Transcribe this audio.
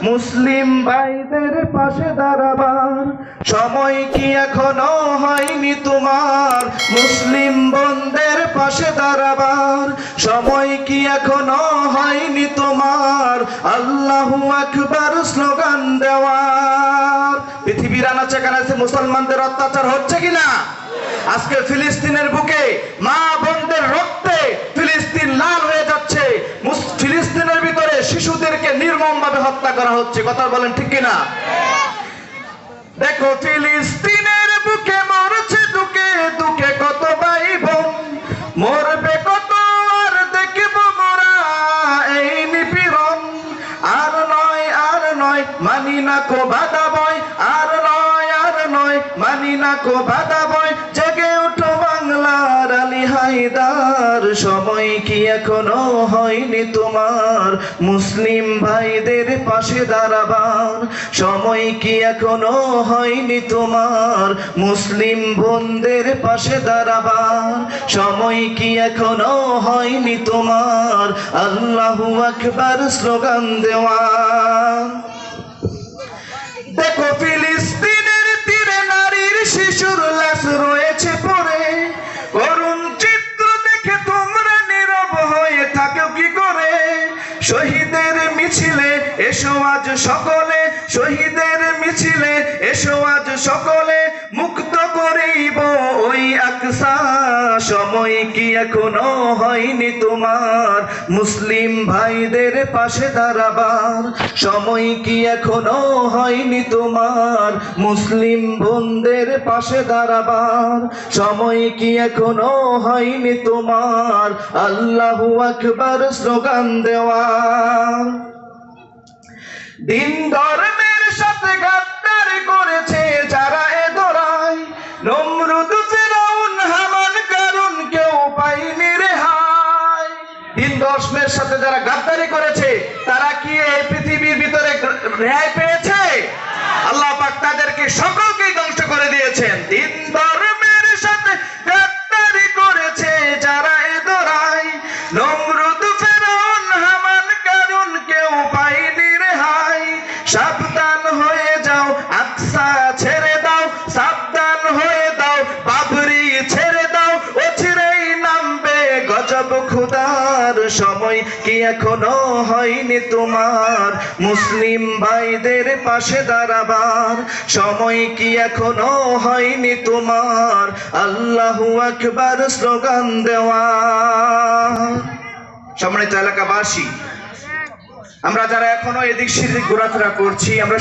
মুসলিম ভাইদের পাশে দাঁড়াবার সময় কি এখনো হয়নি তোমার? মুসলিম বোনদের পাশে দাঁড়াবার সময় কি এখনো হয়নি তোমার? আল্লাহু আকবার স্লোগান দেওয়ার। পৃথিবীর আনাচে কানাচে মুসলমানদের অত্যাচার হচ্ছে কিনা? আজকে ফিলিস্তিনের বুকে মা বোনদের রক্তে ফিলিস্তিন লাল হয়ে যাচ্ছে। ফিলিস্তিনের ভিতরে শিশুদেরকে নির্মমভাবে হত্যা করা হচ্ছে। কথা বলেন ঠিক কিনা? দেখো ফিলিস্তিনের বুকে মরছে দুকে দুকে কত ভাই বোন, মরবে কত আর দেখব মোরা এই নিপীড়ন। আর নয় মানি না কো বাধা বয়, আর নয় মানি না কো বাধা বয়। জেগে উঠো বাংলার আলী হায়দার, সময় কি এখনো হয়নি তোমার? মুসলিম ভাইদের পাশে দাঁড়াবার সময় কি এখনো হয়নি তোমার? মুসলিম বোনদের পাশে দাঁড়াবার সময় কি এখনো হয়নি তোমার? আল্লাহু আকবার স্লোগান দেওয়া। দেখো ফিলিস্তিনের তীরে নারীর শিশুর লাশ রয়েছে পড়ে, করুণ চিত্র দেখে তোমরা নীরব হয়ে থাকো কি করে? শহীদের মিছিলে এসো আজ সকলে, শহীদের মিছিলে এসো আজ সকলে, মুক্ত করিব ওই আকসা। সময় কি এখনো হয়নি তোমার? মুসলিম ভাইদের পাশে দাঁড়াবার সময় কি এখনো হয়নি তোমার? মুসলিম বোনদের পাশে দাঁড়াবার সময় কি এখনো হয়নি তোমার? আল্লাহু আকবার স্লোগান দেওয়া। দিন ধর্মের সাথে গাদ্দারি করেছে যারা এ দরায়, নমরুদ ফিরআউন হামান কারুন কেউ পায়নি রেহাই। দিন ধর্মের সাথে যারা গাদ্দারি করেছে তারা কি এই পৃথিবীর ভিতরে রেহাই পেয়েছে? আল্লাহ পাক তাদেরকে সকলকেই ধ্বংস করে দিয়েছেন। দিন ধর্মের সাথে গাদ্দারি করেছে যারা এ দরায়, নমরুদ ফিরআউন হামান কারুন কেউ পায়নি রেহাই। সাবধান হয়ে যাও আকসা ছেড়ে দাও, সাবধান হয়ে দাও বাবরি ছেড়ে দাও, ও ছিড়েই নামবে গজব খুদার। সময় কি এখনো হয়নি তোমার? মুসলিম ভাইদের পাশে দাঁড়াবার সময় কি এখনো হয়নি তোমার? আল্লাহু আকবার স্লোগান দেওয়া। সম্মানিত এলাকাবাসী, আমরা যারা এখনো এদিক সেদিক ঘোরাফেরা করছি, আমরা